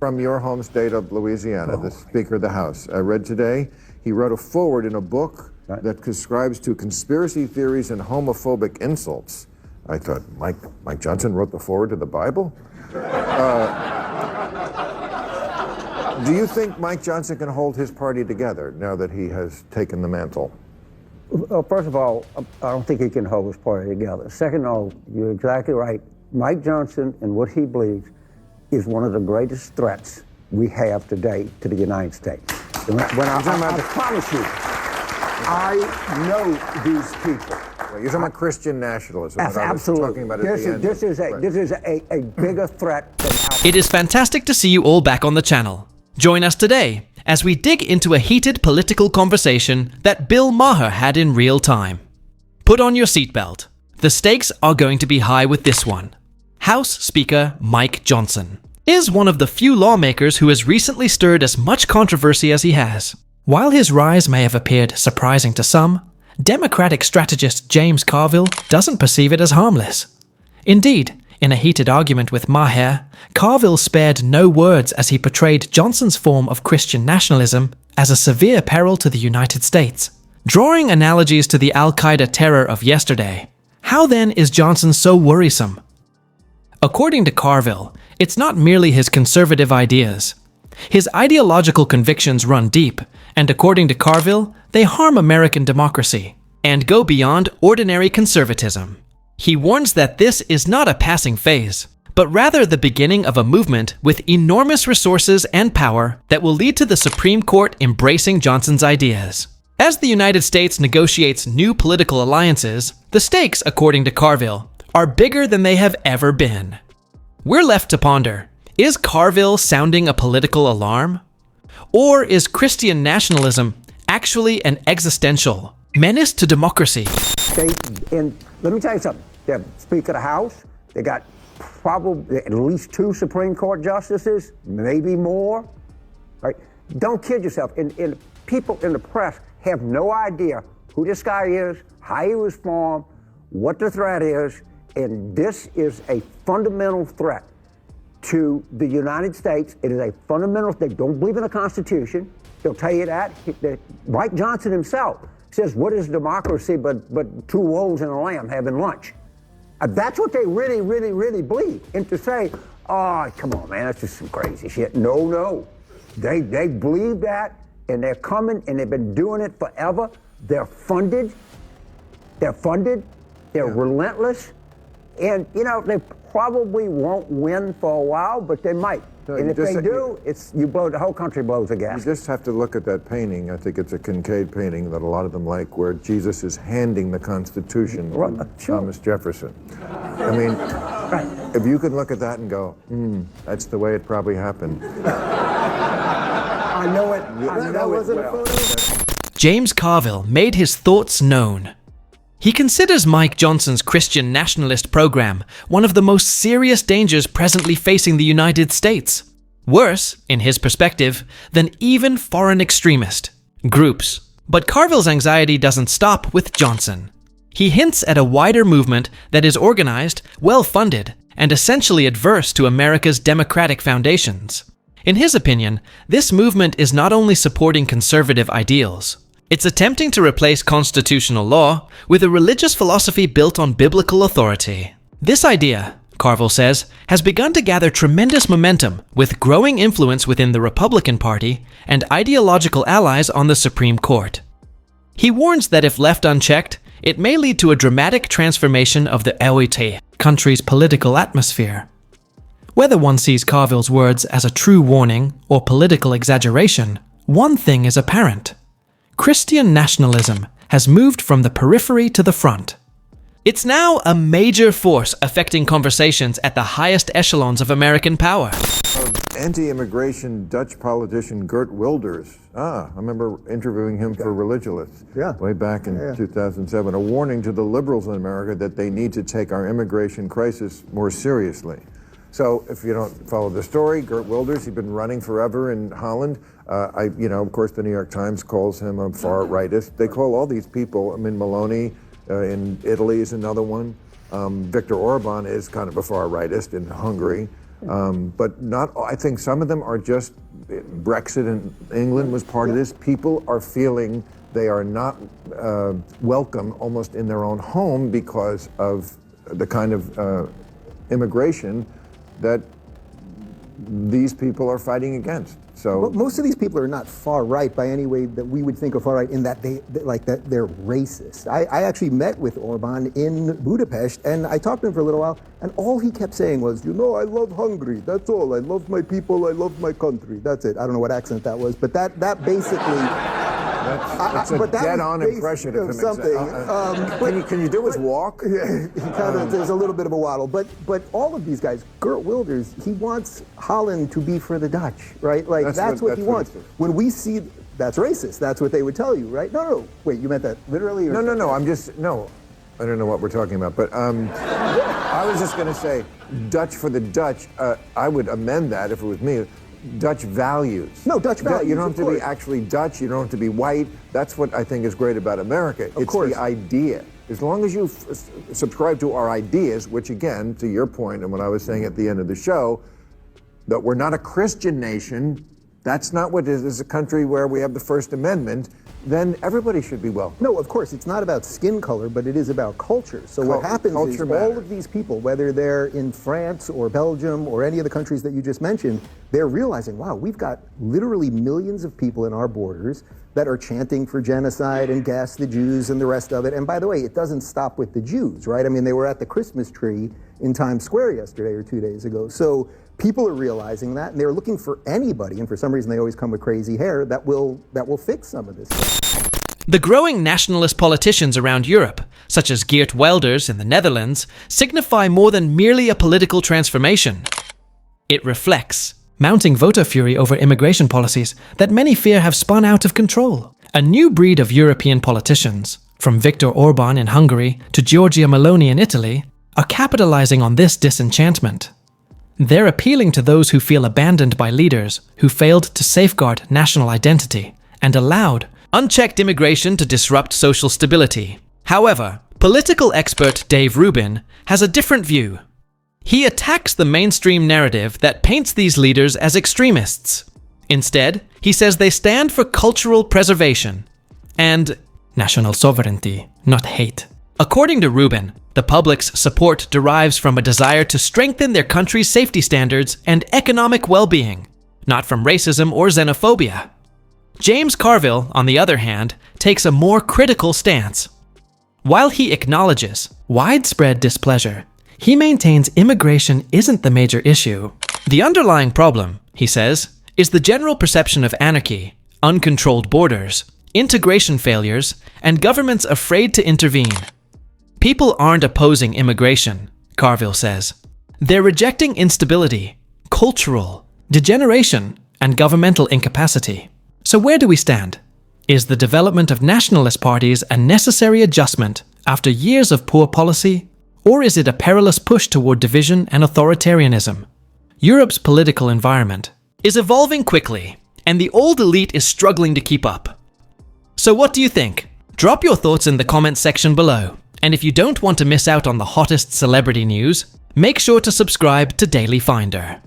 From your home state of Louisiana, the Speaker of the House. I read today, he wrote a foreword in a book that subscribes to conspiracy theories and homophobic insults. I thought, Mike Johnson wrote the foreword to the Bible? Do you think Mike Johnson can hold his party together now that he has taken the mantle? Well, first of all, I don't think he can hold his party together. Second of all, you're exactly right. Mike Johnson and what he believes is one of the greatest threats we have today to the United States. I promise you, I know these people. Well, you're talking about Christian nationalism. Absolutely. This is a bigger threat than ours. It is fantastic to see you all back on the channel. Join us today as we dig into a heated political conversation that Bill Maher had in real time. Put on your seatbelt. The stakes are going to be high with this one. House Speaker Mike Johnson is one of the few lawmakers who has recently stirred as much controversy as he has. While his rise may have appeared surprising to some, Democratic strategist James Carville doesn't perceive it as harmless. Indeed, in a heated argument with Maher, Carville spared no words as he portrayed Johnson's form of Christian nationalism as a severe peril to the United States. Drawing analogies to the Al-Qaeda terror of yesterday, how then is Johnson so worrisome? According to Carville, it's not merely his conservative ideas. His ideological convictions run deep, and according to Carville, they harm American democracy and go beyond ordinary conservatism. He warns that this is not a passing phase, but rather the beginning of a movement with enormous resources and power that will lead to the Supreme Court embracing Johnson's ideas. As the United States negotiates new political alliances, the stakes, according to Carville, are bigger than they have ever been. We're left to ponder, is Carville sounding a political alarm? Or is Christian nationalism actually an existential menace to democracy? Let me tell you something. The Speaker of the House, they got probably at least 2 Supreme Court justices, maybe more. Right? Don't kid yourself. And people in the press have no idea who this guy is, how he was formed, what the threat is, and this is a fundamental threat to the United States. It is a fundamental. They don't believe in the Constitution. They'll tell you that. Mike Johnson himself says, "What is democracy but 2 wolves and a lamb having lunch?" That's what they really, really, really believe. And to say, "Oh, come on, man, that's just some crazy shit." No. They believe that, and they're coming, and they've been doing it forever. They're funded. They're relentless. And, they probably won't win for a while, but they might. No, and if they do, the whole country blows a gasket. You just have to look at that painting. I think it's a Kincaid painting that a lot of them like, where Jesus is handing the Constitution to Thomas Jefferson. I mean, if you could look at that and go, that's the way it probably happened. I know it. That wasn't a photo. James Carville made his thoughts known. He considers Mike Johnson's Christian nationalist program one of the most serious dangers presently facing the United States. Worse, in his perspective, than even foreign extremist groups. But Carville's anxiety doesn't stop with Johnson. He hints at a wider movement that is organized, well-funded, and essentially adverse to America's democratic foundations. In his opinion, this movement is not only supporting conservative ideals, it's attempting to replace constitutional law with a religious philosophy built on biblical authority. This idea, Carville says, has begun to gather tremendous momentum with growing influence within the Republican Party and ideological allies on the Supreme Court. He warns that if left unchecked, it may lead to a dramatic transformation of the country's political atmosphere. Whether one sees Carville's words as a true warning or political exaggeration, one thing is apparent. Christian nationalism has moved from the periphery to the front. It's now a major force affecting conversations at the highest echelons of American power. Anti-immigration Dutch politician Geert Wilders. I remember interviewing him for Religious way back in 2007. A warning to the liberals in America that they need to take our immigration crisis more seriously. So if you don't follow the story, Geert Wilders, he's been running forever in Holland. Of course, the New York Times calls him a far rightist. They call all these people, Meloni in Italy is another one. Viktor Orban is kind of a far rightist in Hungary. But not. I think some of them are just Brexit, and England was part of this. People are feeling they are not welcome almost in their own home because of the kind of immigration that these people are fighting against. So well, most of these people are not far right by any way that we would think of far right, in that they're racist. I actually met with Orban in Budapest, and I talked to him for a little while, and all he kept saying was, you know, I love Hungary. That's all. I love my people. I love my country. That's it. I don't know what accent that was, but that basically. That's a dead-on impression of something. Can you do his walk? Yeah, there's a little bit of a waddle, but all of these guys, Geert Wilders, he wants Holland to be for the Dutch, right? Like that's what he wants. When we see that's racist, that's what they would tell you, right? No, wait, you meant that literally? Or No. I don't know what we're talking about, but I was just going to say, Dutch for the Dutch. I would amend that if it was me. Dutch values. No, Dutch values. You don't have to be actually Dutch. You don't have to be white. That's what I think is great about America. It's the idea. As long as you subscribe to our ideas, which again, to your point and what I was saying at the end of the show, that we're not a Christian nation. That's not what it is. It's a country where we have the First Amendment. Then everybody should be welcome. No, of course, it's not about skin color, but it is about culture. So what happens is all of these people, whether they're in France or Belgium or any of the countries that you just mentioned, they're realizing, wow, we've got literally millions of people in our borders that are chanting for genocide and gas the Jews and the rest of it. And by the way, it doesn't stop with the Jews, right? I mean, they were at the Christmas tree in Times Square yesterday or 2 days ago. So people are realizing that, and they're looking for anybody, and for some reason they always come with crazy hair, that will fix some of this stuff. The growing nationalist politicians around Europe, such as Geert Wilders in the Netherlands, signify more than merely a political transformation. It reflects mounting voter fury over immigration policies that many fear have spun out of control. A new breed of European politicians, from Viktor Orban in Hungary to Giorgia Meloni in Italy, are capitalizing on this disenchantment. They're appealing to those who feel abandoned by leaders who failed to safeguard national identity and allowed unchecked immigration to disrupt social stability. However, political expert Dave Rubin has a different view. He attacks the mainstream narrative that paints these leaders as extremists. Instead, he says they stand for cultural preservation and national sovereignty, not hate. According to Rubin, the public's support derives from a desire to strengthen their country's safety standards and economic well-being, not from racism or xenophobia. James Carville, on the other hand, takes a more critical stance. While he acknowledges widespread displeasure, he maintains immigration isn't the major issue. The underlying problem, he says, is the general perception of anarchy, uncontrolled borders, integration failures, and governments afraid to intervene. People aren't opposing immigration, Carville says. They're rejecting instability, cultural degeneration, and governmental incapacity. So where do we stand? Is the development of nationalist parties a necessary adjustment after years of poor policy, or is it a perilous push toward division and authoritarianism? Europe's political environment is evolving quickly, and the old elite is struggling to keep up. So what do you think? Drop your thoughts in the comments section below. And if you don't want to miss out on the hottest celebrity news, make sure to subscribe to Daily Finder.